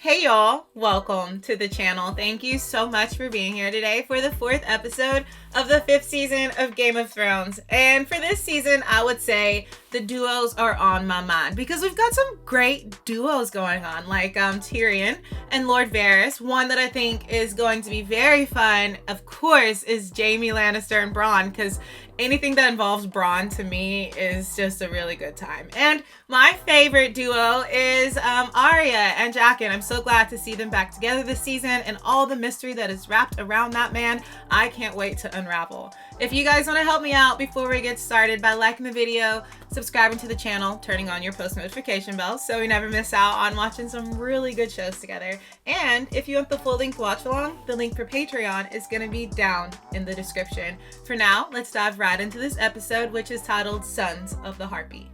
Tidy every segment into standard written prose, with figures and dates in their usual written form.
Hey y'all, welcome to the channel. Thank you so much for being here today for the 4th episode of the 5th season of Game of Thrones. And for this season, I would say the duos are on my mind because we've got some great duos going on, like Tyrion and Lord Varys. One that I think is going to be very fun, of course, is Jaime Lannister and Bronn, because anything that involves Bronn to me is just a really good time. And my favorite duo is Arya and Jaqen. I'm so glad to see them back together this season and all the mystery that is wrapped around that man. I can't wait to unravel. If you guys want to help me out before we get started by liking the video, subscribing to the channel, turning on your post notification bell so we never miss out on watching some really good shows together. And if you want the full length watch along, the link for Patreon is going to be down in the description. For now, let's dive right into this episode, which is titled Sons of the Harpy.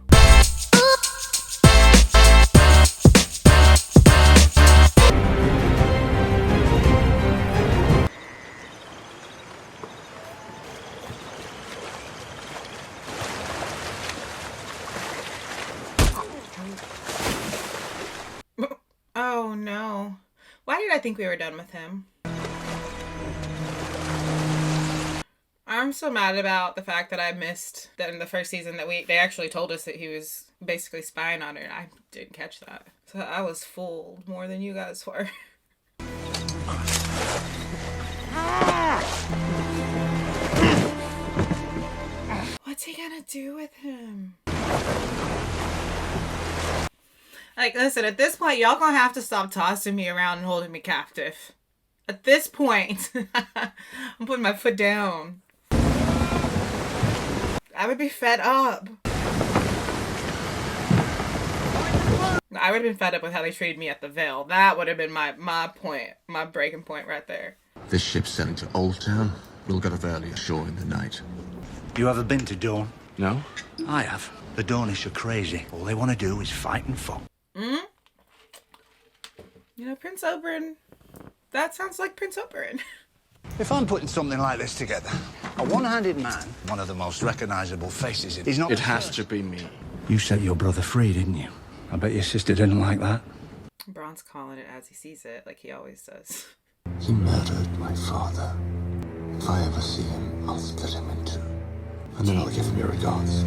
Oh no. Why did I think we were done with him? I'm so mad about the fact that I missed that in the first season that they actually told us that he was basically spying on her. I didn't catch that. So I was fooled more than you guys were. What's he gonna do with him? Like, listen, at this point, y'all gonna have to stop tossing me around and holding me captive. At this point, I'm putting my foot down. I would be fed up. I would have been fed up with how they treated me at the Vale. That would have been my point, my breaking point right there. This ship's sailing to Old Town. We'll get off early ashore in the night. You ever been to Dawn? No? I have. The Dornish are crazy. All they want to do is fight and fuck. You know, Prince Oberyn, that sounds like Prince Oberyn. If I'm putting something like this together, a one-handed man, one of the most recognizable faces, he's not... It has to be me. You set your brother free, didn't you? I bet your sister didn't like that. Bronn's calling it as he sees it, like he always does. He murdered my father. If I ever see him, I'll split him in two. And then I'll give him your regards.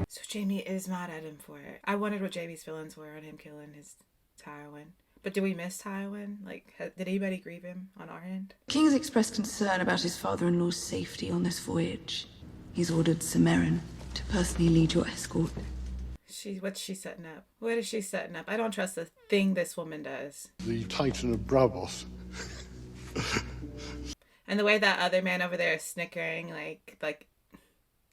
So Jaime is mad at him for it. I wondered what Jaime's feelings were on him killing his Tywin. But did we miss Tywin? Like, did anybody grieve him on our end? The King has expressed concern about his father-in-law's safety on this voyage. He's ordered Sir Meereen to personally lead your escort. What's she setting up? What is she setting up? I don't trust the thing this woman does. The Titan of Braavos. And the way that other man over there is snickering, like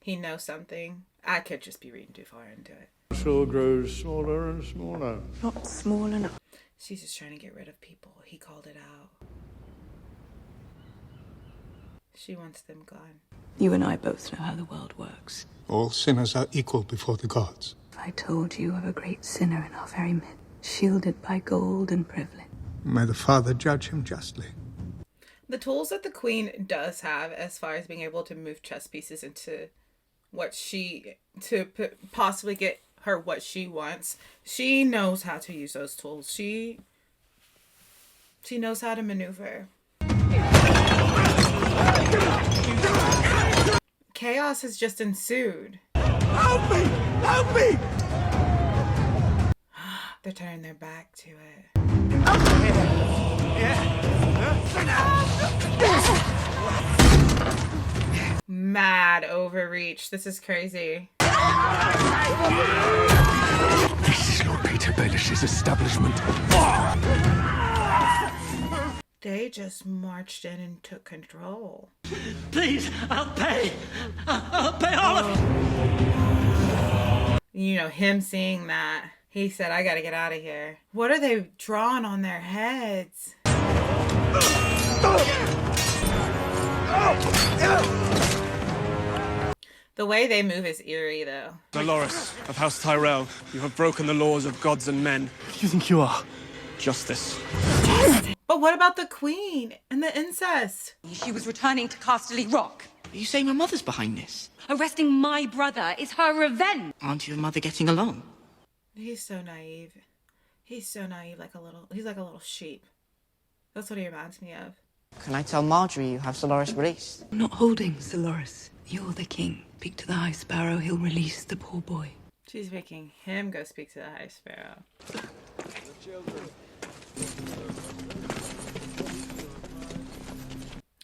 he knows something. I could just be reading too far into it. The shore grows smaller and smaller. Not small enough. She's just trying to get rid of people. He called it out. She wants them gone. You and I both know how the world works. All sinners are equal before the gods. I told you of a great sinner in our very midst, shielded by gold and privilege. May the Father judge him justly. The tools that the Queen does have as far as being able to move chess pieces into possibly get her what she wants. She knows how to use those tools. She knows how to maneuver. Chaos has just ensued. Help me! Help me! They're turning their back to it. Mad overreach. This is crazy. This is Lord Peter Baelish's establishment. They just marched in and took control. Please, I'll pay. I'll pay all of it. You know, him seeing that, he said, I gotta get out of here. What are they drawing on their heads? The way they move is eerie, though. Dolores of House Tyrell, you have broken the laws of gods and men. Who do you think you are? Justice. But what about the Queen and the incest? She was returning to Casterly Rock. Are you saying my mother's behind this? Arresting my brother is her revenge. Aren't you and mother getting along? He's so naive. He's so naive, he's like a little sheep. That's what he reminds me of. Can I tell Marjorie you have Solaris released? I'm not holding Solaris. You're the king. Speak to the High Sparrow. He'll release the poor boy. She's making him go speak to the High Sparrow.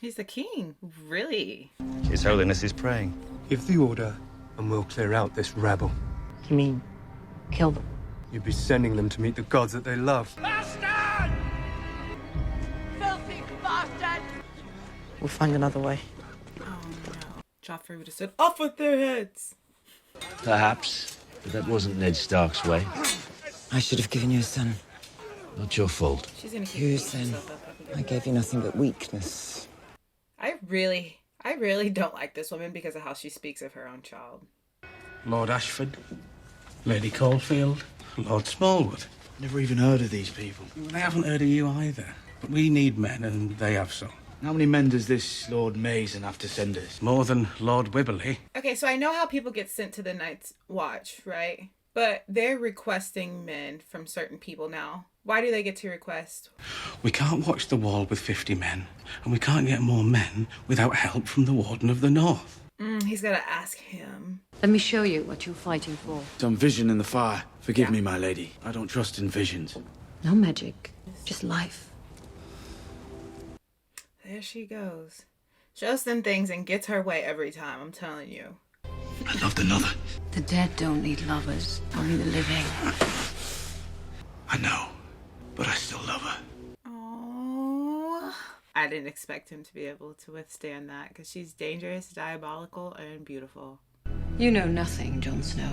He's the king, really? His Holiness is praying. Give the order, and we'll clear out this rabble. You mean kill them? You'd be sending them to meet the gods that they love. We'll find another way. Oh no. Joffrey would have said, off with their heads! Perhaps, but that wasn't Ned Stark's way. I should have given you a son. Not your fault. She's gonna keep Whose beating then? herself up every day. I gave you nothing but weakness. I really don't like this woman because of how she speaks of her own child. Lord Ashford, Lady Caulfield, Lord Smallwood. Never even heard of these people. They haven't heard of you either. But we need men, and they have some. How many men does this Lord Mason have to send us? More than Lord Wibberley. Okay, so I know how people get sent to the Night's Watch, right? But they're requesting men from certain people now. Why do they get to request? We can't watch the wall with 50 men, and we can't get more men without help from the Warden of the North. He's gotta ask him. Let me show you what you're fighting for. Some vision in the fire. Forgive me, my lady. I don't trust in visions. No magic, just life. There she goes. Shows them things and gets her way every time, I'm telling you. I loved another. The dead don't need lovers, only the living. I know, but I still love her. Oh, I didn't expect him to be able to withstand that because she's dangerous, diabolical, and beautiful. You know nothing, Jon Snow.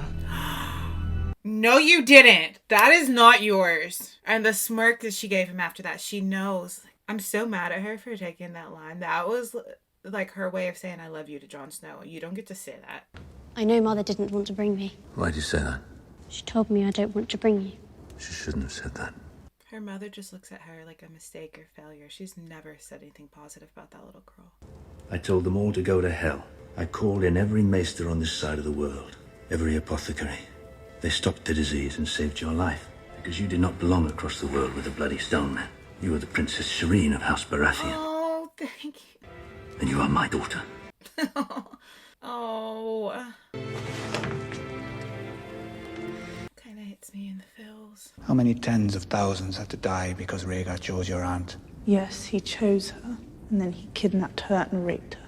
No, you didn't. That is not yours. And the smirk that she gave him after that, she knows. I'm so mad at her for taking that line. That was like her way of saying I love you to Jon Snow. You don't get to say that. I know Mother didn't want to bring me. Why'd you say that? She told me I don't want to bring you. She shouldn't have said that. Her mother just looks at her like a mistake or failure. She's never said anything positive about that little girl. I told them all to go to hell. I called in every maester on this side of the world, every apothecary. They stopped the disease and saved your life, because you did not belong across the world with the bloody stone man. You are the Princess Shireen of House Baratheon. Oh, thank you. And you are my daughter. Oh. Kinda hits me in the feels. How many tens of thousands had to die because Rhaegar chose your aunt? Yes, he chose her, and then he kidnapped her and raped her.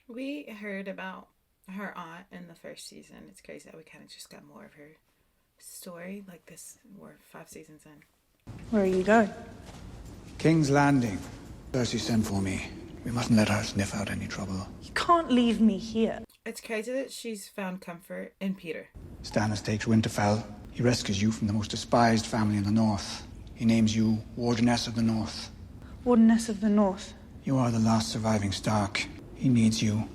We heard about her aunt in the first season. It's crazy that we kind of just got more of her story like this. We're 5 seasons in. Where are you going? King's Landing. Cersei sent for me. We mustn't let her sniff out any trouble. You can't leave me here. It's crazy that she's found comfort in Peter. Stannis takes Winterfell. He rescues you from the most despised family in the North. He names you Wardeness of the North. Wardeness of the North. You are the last surviving Stark. He needs you.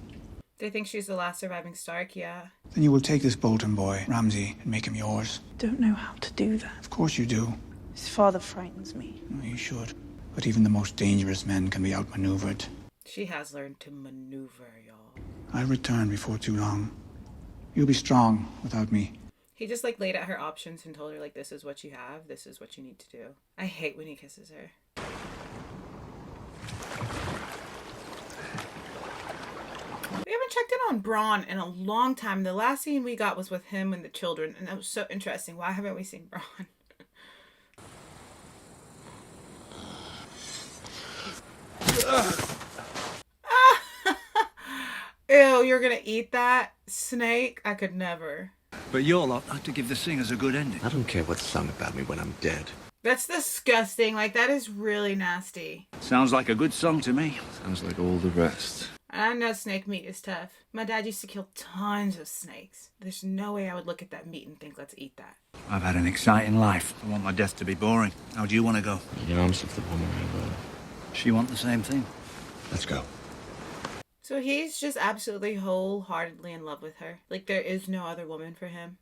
They think she's the last surviving Stark, yeah. Then you will take this Bolton boy, Ramsay, and make him yours. Don't know how to do that. Of course you do. His father frightens me. No, you should. But even the most dangerous men can be outmaneuvered. She has learned to maneuver, y'all. I'll return before too long. You'll be strong without me. He just like laid out her options and told her like, this is what you have, this is what you need to do. I hate when he kisses her. We haven't checked in on Bronn in a long time. The last scene we got was with him and the children, and that was so interesting. Why haven't we seen Bronn? Ew, you're gonna eat that? Snake? I could never. But your lot had to give the singers a good ending. I don't care what's sung about me when I'm dead. That's disgusting. Like, that is really nasty. Sounds like a good song to me. Sounds like all the rest. I know snake meat is tough. My dad used to kill tons of snakes. There's no way I would look at that meat and think, let's eat that. I've had an exciting life. I want my death to be boring. How do you want to go? In the arms of the woman I love. She want the same thing. Let's go. So he's just absolutely wholeheartedly in love with her. Like, there is no other woman for him.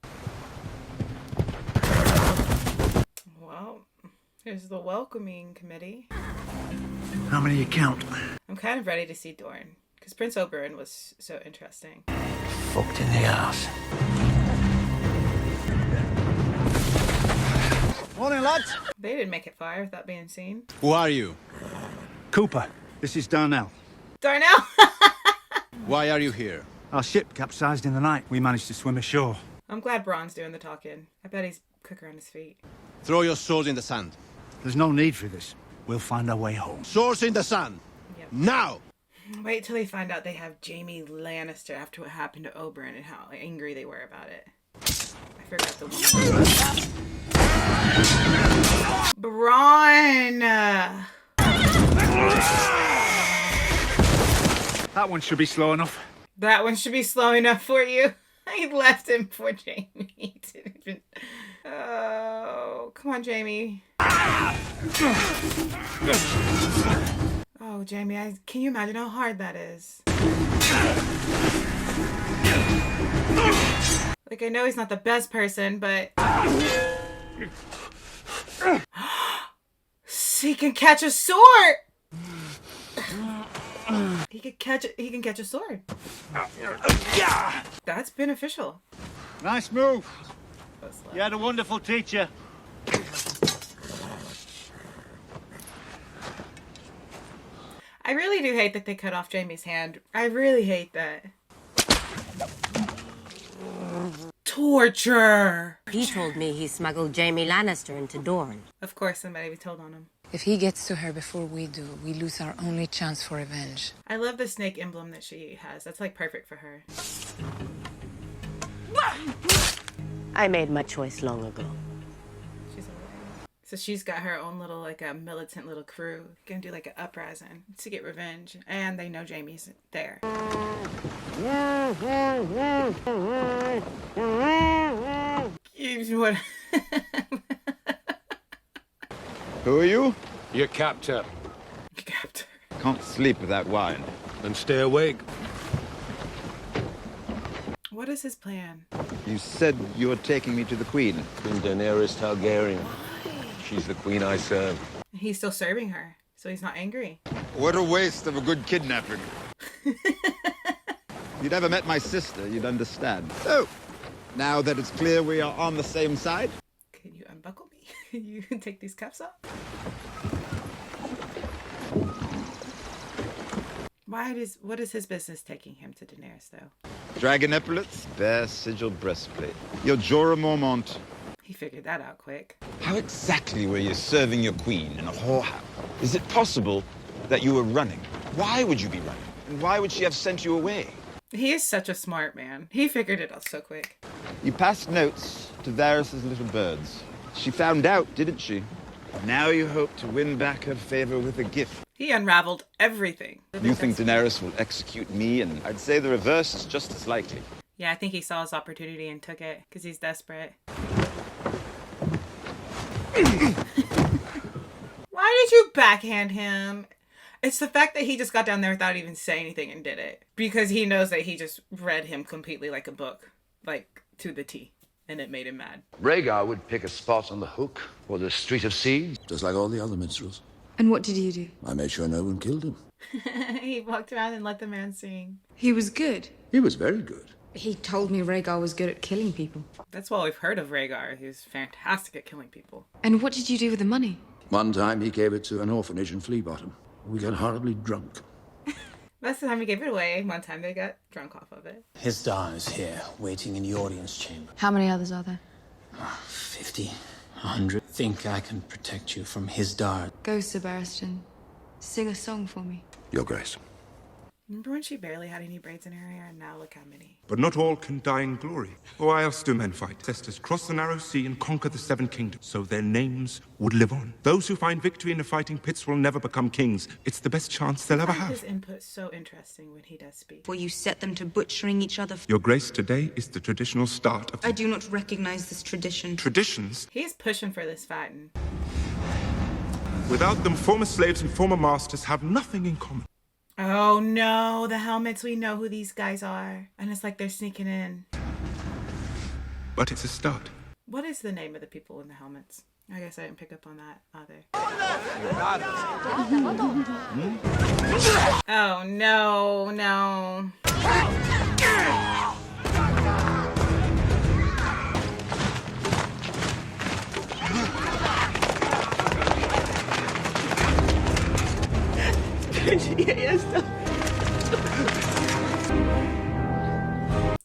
Well, here's the welcoming committee. How many you count? I'm kind of ready to see Dorne, because Prince Oberyn was so interesting. Fucked in the ass. Morning, lads. They didn't make it far without being seen. Who are you? Cooper, this is Darnell. Darnell! Why are you here? Our ship capsized in the night. We managed to swim ashore. I'm glad Bronn's doing the talking. I bet he's quicker on his feet. Throw your swords in the sand. There's no need for this. We'll find our way home. Swords in the sand! Yep. Now! Wait till they find out they have Jaime Lannister after what happened to Oberyn and how angry they were about it. I forgot the one. Bronn! That one should be slow enough. That one should be slow enough for you. I left him for Jaime. He didn't even... Oh, come on, Jaime. Oh, Jaime, can you imagine how hard that is? Like, I know he's not the best person, but... He can catch a sword! He can catch a sword. That's beneficial. Nice move. You had a wonderful teacher. I really do hate that they cut off Jaime's hand. I really hate that. Torture! He told me he smuggled Jaime Lannister into Dorne. Of course somebody told on him. If he gets to her before we do, we lose our only chance for revenge. I love the snake emblem that she has. That's like perfect for her. I made my choice long ago. So she's got her own little, like a militant little crew. Gonna do like an uprising to get revenge. And they know Jaime's there. What? Who are you? Your captor. Captor. Can't sleep without wine. And stay awake. What is his plan? You said you were taking me to the Queen. Queen Daenerys Targaryen. She's the queen I serve. He's still serving her, so he's not angry. What a waste of a good kidnapping. If you'd ever met my sister, you'd understand. So, now that it's clear we are on the same side... Can you unbuckle me? Can you take these cuffs off? What is his business taking him to Daenerys, though? Dragon epaulets, bear sigil breastplate. You're Jorah Mormont. He figured that out quick. How exactly were you serving your queen in a whorehouse? Is it possible that you were running? Why would you be running? And why would she have sent you away? He is such a smart man. He figured it out so quick. You passed notes to Varys' little birds. She found out, didn't she? Now you hope to win back her favor with a gift. He unraveled everything. You think Daenerys will execute me, and I'd say the reverse is just as likely. Yeah, I think he saw his opportunity and took it, because he's desperate. Why did you backhand him? It's the fact that he just got down there without even saying anything and did it. Because he knows that he just read him completely like a book. Like, to the T. And it made him mad. Rhaegar would pick a spot on the hook or the Street of Seeds, just like all the other minstrels. And what did you do? I made sure no one killed him. He walked around and let the man sing. He was good. He was very good. He told me Rhaegar was good at killing people. That's what we've heard of Rhaegar. He was fantastic at killing people. And what did you do with the money? One time he gave it to an orphanage in Flea Bottom. We got horribly drunk. That's the time he gave it away. One time they got drunk off of it. His Dar is here, waiting in the audience chamber. How many others are there? 50, 100. Think I can protect you from his Dar. Go, Sir Barristan. Sing a song for me. Your Grace. Remember when she barely had any braids in her hair, and now look how many. But not all can die in glory. Why else do men fight? Ancestors cross the narrow sea and conquer the seven kingdoms, so their names would live on. Those who find victory in the fighting pits will never become kings. It's the best chance they'll ever have. His input's so interesting when he does speak. For you set them to butchering each other. Your Grace, today is the traditional start of... I do not recognize this tradition. Traditions? He's pushing for this fighting. Without them, former slaves and former masters have nothing in common. Oh no, the helmets, we know who these guys are. And it's like they're sneaking in. But it's a start. What is the name of the people in the helmets? I guess I didn't pick up on that either. Oh no, no.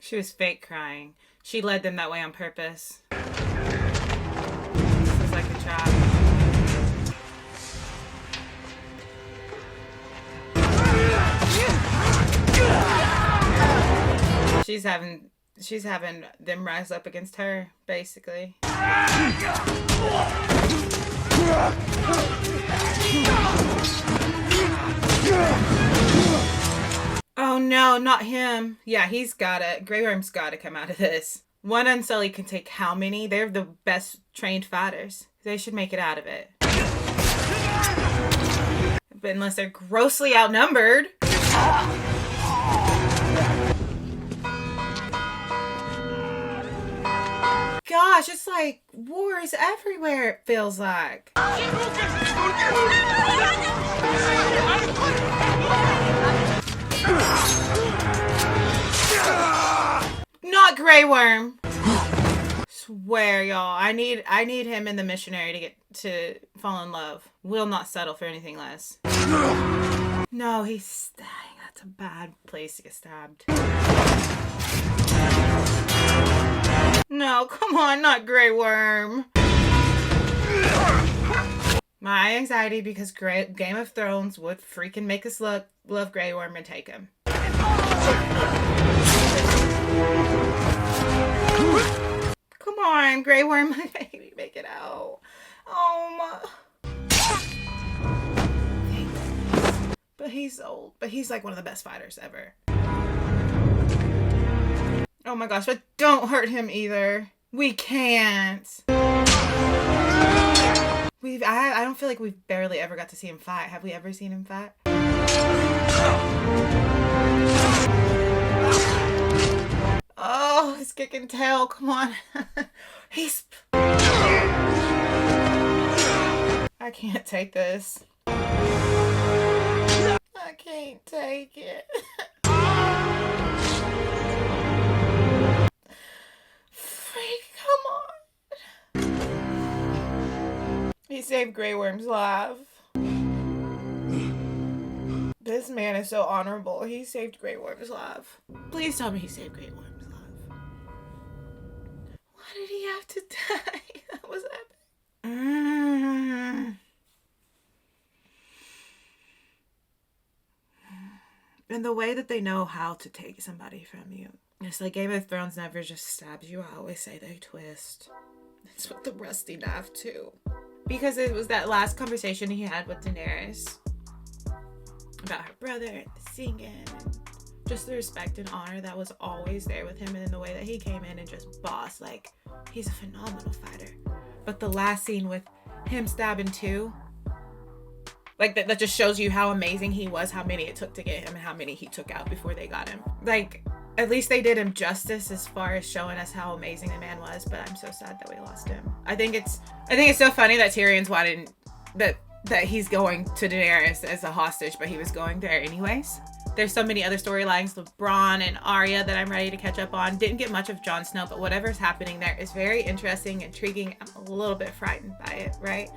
She was fake crying. She led them that way on purpose. This is like a trap. She's having them rise up against her, basically. Oh no, not him. Yeah, he's gotta. Grey Worm's gotta come out of this. One Unsullied can take how many? They're the best trained fighters. They should make it out of it. But unless they're grossly outnumbered. Gosh, it's like wars everywhere, it feels like. Not Grey Worm. Swear, y'all. I need him in the missionary to get to fall in love. Will not settle for anything less. No, he's dying. That's a bad place to get stabbed. No, come on, not Grey Worm. My anxiety because Game of Thrones would freaking make us love Grey Worm and take him. Come on, Grey Worm, maybe make it out. Oh my. But he's old. But he's like one of the best fighters ever. Oh my gosh, but don't hurt him either. We can't. I don't feel like we've barely ever got to see him fight. Have we ever seen him fight? Oh, he's kicking tail. Come on. I can't take this. I can't take it. Come on. He saved Grey Worm's life. This man is so honorable. He saved Grey Worm's life. Please tell me he saved Grey Worm's life. Why did he have to die? That was epic. And the way that they know how to take somebody from you. It's like Game of Thrones never just stabs you. I always say they twist. It's with the rusty knife too. Because it was that last conversation he had with Daenerys about her brother and the singing and just the respect and honor that was always there with him, and then the way that he came in and just bossed. Like, he's a phenomenal fighter. But the last scene with him stabbing two, like that just shows you how amazing he was, how many it took to get him and how many he took out before they got him. Like, at least they did him justice as far as showing us how amazing the man was, but I'm so sad that we lost him. I think it's so funny that Tyrion's wanting that he's going to Daenerys as a hostage, but he was going there anyways. There's so many other storylines with Bronn and Arya that I'm ready to catch up on. Didn't get much of Jon Snow, but whatever's happening there is very interesting, intriguing. I'm a little bit frightened by it, right?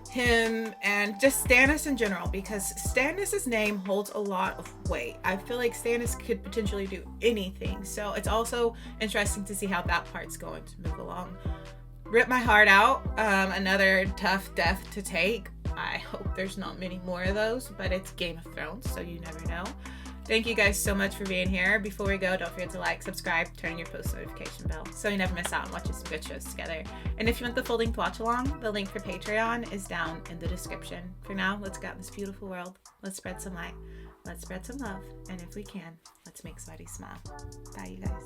Him and just Stannis in general, because Stannis' name holds a lot of weight. I feel like Stannis could potentially do anything, so it's also interesting to see how that part's going to move along. Rip my heart out. Another tough death to take. I hope there's not many more of those, but it's Game of Thrones, so you never know. Thank you guys so much for being here. Before we go, don't forget to like, subscribe, turn on your post notification bell so you never miss out on watching some good shows together. And if you want the full length watch along, the link for Patreon is down in the description. For now, let's go out in this beautiful world. Let's spread some light. Let's spread some love. And if we can, let's make somebody smile. Bye, you guys.